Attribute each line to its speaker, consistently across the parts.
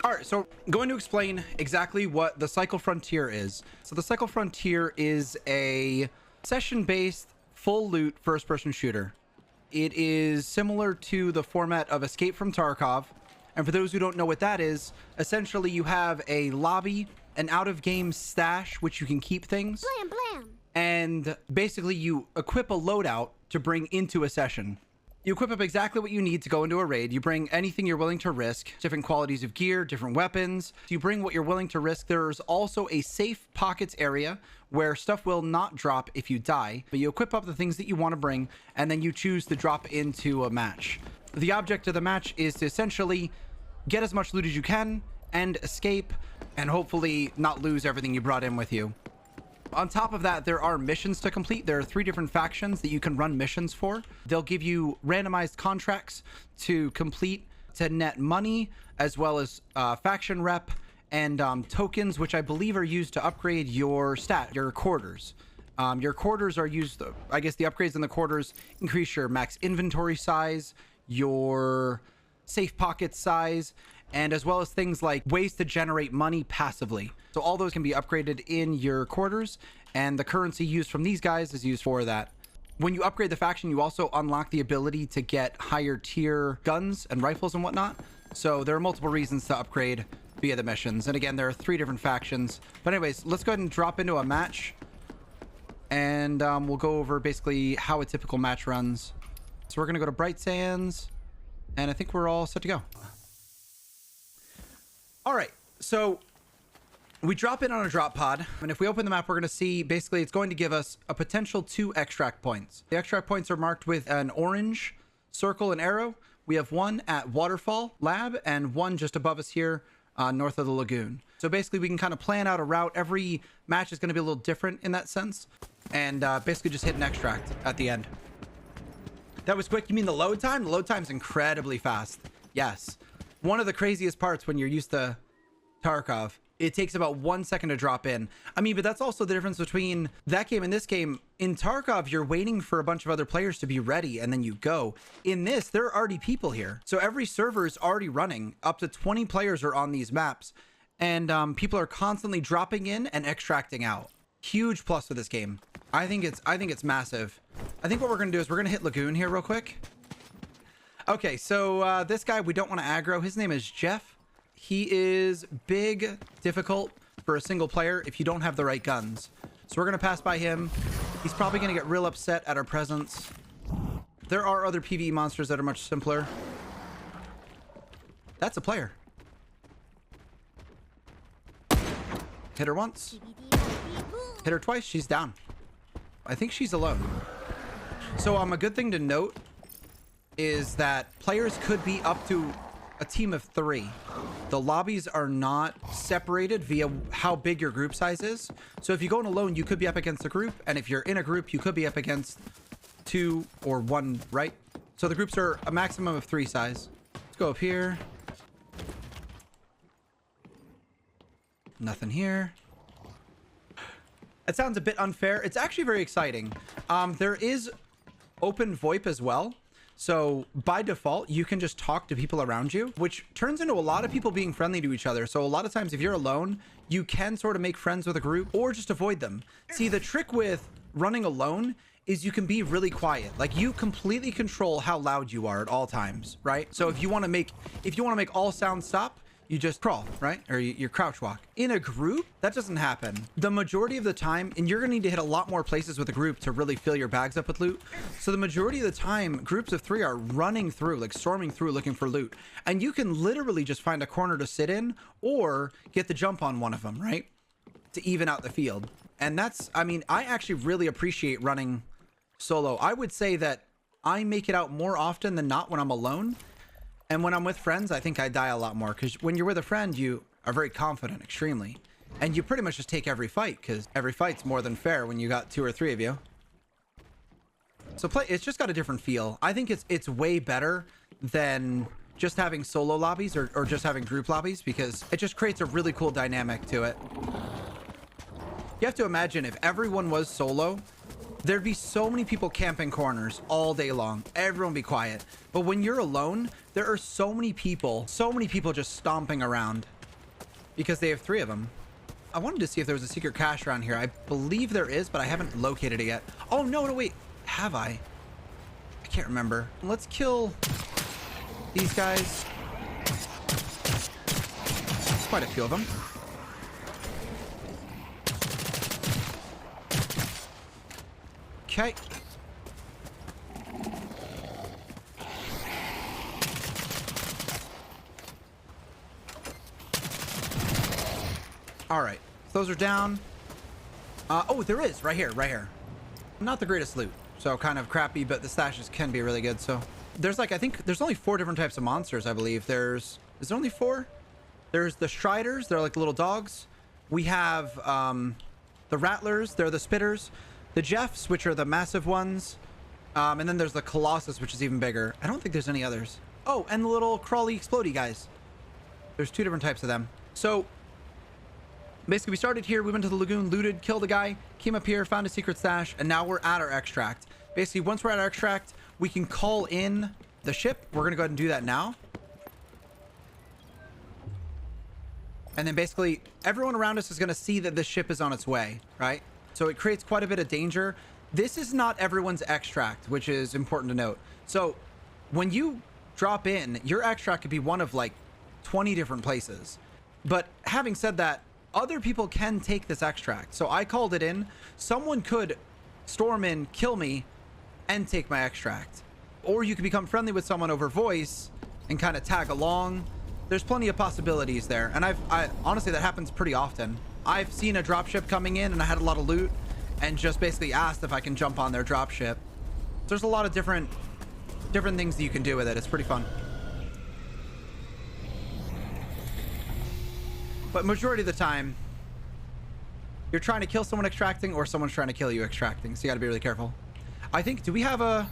Speaker 1: All right, so I'm going to explain exactly what the Cycle Frontier is. So the Cycle Frontier is a session-based, full loot first-person shooter. It is similar to the format of Escape from Tarkov. And for those who don't know what that is, essentially you have a lobby, an out-of-game stash, which you can keep things.
Speaker 2: Blam, blam.
Speaker 1: And basically you equip a loadout to bring into a session. You equip up exactly what you need to go into a raid. You bring anything you're willing to risk, different qualities of gear, different weapons. You bring what you're willing to risk. There's also a safe pockets area where stuff will not drop if you die, but you equip up the things that you want to bring, and then you choose to drop into a match. The object of the match is to essentially get as much loot as you can and escape, and hopefully not lose everything you brought in with you. On top of that, there are missions to complete. There are 3 different factions that you can run missions for. They'll give you randomized contracts to complete to net money, as well as faction rep and tokens, which I believe are used to upgrade your your quarters. Your quarters are used, I guess the upgrades in the quarters increase your max inventory size, your safe pocket size, and as well as things like ways to generate money passively. So all those can be upgraded in your quarters, and the currency used from these guys is used for that. When you upgrade the faction, you also unlock the ability to get higher tier guns and rifles and whatnot. So there are multiple reasons to upgrade via the missions. And again, there are 3 different factions. But anyways, let's go ahead and drop into a match, and we'll go over basically how a typical match runs. So we're gonna go to Bright Sands, and I think we're all set to go. All right, so we drop in on a drop pod, and if we open the map, we're going to see basically it's going to give us a potential 2 extract points. The extract points are marked with an orange circle and arrow. We have 1 at Waterfall Lab and 1 just above us here north of the lagoon. So basically we can kind of plan out a route. Every match is going to be a little different in that sense, and basically just hit an extract at the end. That was quick. You mean the load time? The load time's incredibly fast. Yes. One of the craziest parts when you're used to Tarkov, it takes about 1 second to drop in. I mean, but that's also the difference between that game and this game. In Tarkov, you're waiting for a bunch of other players to be ready, and then you go. In this, there are already people here. So every server is already running. Up to 20 players are on these maps, and people are constantly dropping in and extracting out. Huge plus for this game. I think it's massive. I think what we're gonna do is we're gonna hit Lagoon here real quick. Okay, so this guy we don't want to aggro. His name is Jeff. He is big, difficult for a single player if you don't have the right guns. So we're going to pass by him. He's probably going to get real upset at our presence. There are other PvE monsters that are much simpler. That's a player. Hit her once. Hit her twice. She's down. I think she's alone. So a good thing to note is that players could be up to a team of 3. The lobbies are not separated via how big your group size is. So if you go in alone, you could be up against a group, and if you're in a group, you could be up against 2 or 1, right? So the groups are a maximum of 3 size. Let's go up here. Nothing here. It sounds a bit unfair. It's actually very exciting. There is open VoIP as well. So by default, you can just talk to people around you, which turns into a lot of people being friendly to each other. So a lot of times if you're alone, you can sort of make friends with a group or just avoid them. See, the trick with running alone is you can be really quiet. Like, you completely control how loud you are at all times, right? So if you want to make all sounds stop, you just crawl, right? Or you crouch walk. In a group, that doesn't happen. The majority of the time, and you're gonna need to hit a lot more places with a group to really fill your bags up with loot. So the majority of the time, groups of 3 are running through, like storming through looking for loot. And you can literally just find a corner to sit in or get the jump on one of them, right? To even out the field. And that's, I mean, I actually really appreciate running solo. I would say that I make it out more often than not when I'm alone. And when I'm with friends, I think I die a lot more, because when you're with a friend, you are very confident, extremely. And you pretty much just take every fight, because every fight's more than fair when you got 2 or 3 of you. So it's just got a different feel. I think it's way better than just having solo lobbies or just having group lobbies, because it just creates a really cool dynamic to it. You have to imagine if everyone was solo, there'd be so many people camping corners all day long. Everyone be quiet. But when you're alone, there are so many people just stomping around because they have 3 of them. I wanted to see if there was a secret cache around here. I believe there is, but I haven't located it yet. Oh, no, wait. Have I? I can't remember. Let's kill these guys. There's quite a few of them. Okay. All right. Those are down. Oh, there is. Right here. Not the greatest loot. So kind of crappy, but the stashes can be really good. So there's like, I think there's only 4 different types of monsters, I believe. Is there only 4? There's the Striders. They're like little dogs. We have the Rattlers. They're the Spitters. The Jeffs, which are the massive ones. And then there's the Colossus, which is even bigger. I don't think there's any others. Oh, and the little crawly explodey guys. There's 2 different types of them. So basically, we started here. We went to the lagoon, looted, killed a guy, came up here, found a secret stash, and now we're at our extract. Basically, once we're at our extract, we can call in the ship. We're going to go ahead and do that now. And then basically, everyone around us is going to see that the ship is on its way, right? So it creates quite a bit of danger. This is not everyone's extract, which is important to note. So when you drop in, your extract could be one of like 20 different places. But having said that, other people can take this extract. So I called it in. Someone could storm in, kill me, and take my extract. Or you could become friendly with someone over voice and kind of tag along. There's plenty of possibilities there. And I honestly, that happens pretty often. I've seen a dropship coming in and I had a lot of loot and just basically asked if I can jump on their dropship. There's a lot of different things that you can do with it. It's pretty fun. But majority of the time, you're trying to kill someone extracting or someone's trying to kill you extracting. So you gotta be really careful. I think, do we have a...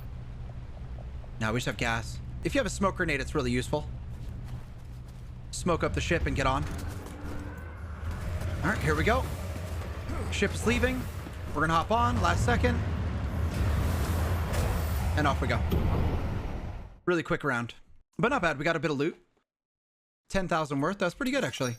Speaker 1: No, we just have gas. If you have a smoke grenade, it's really useful. Smoke up the ship and get on. All right, here we go. Ship is leaving. We're gonna hop on, last second. And off we go. Really quick round. But not bad, we got a bit of loot. 10,000 worth, that's pretty good actually.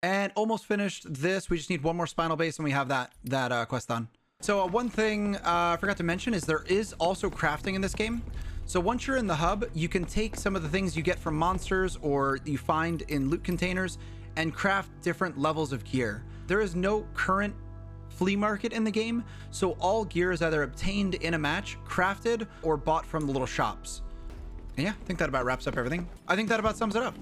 Speaker 1: And almost finished this. We just need one more spinal base and we have that quest done. So one thing I forgot to mention is there is also crafting in this game. So once you're in the hub, you can take some of the things you get from monsters or you find in loot containers and craft different levels of gear. There is no current flea market in the game, so all gear is either obtained in a match, crafted, or bought from the little shops. And yeah, I think that about wraps up everything. I think that about sums it up.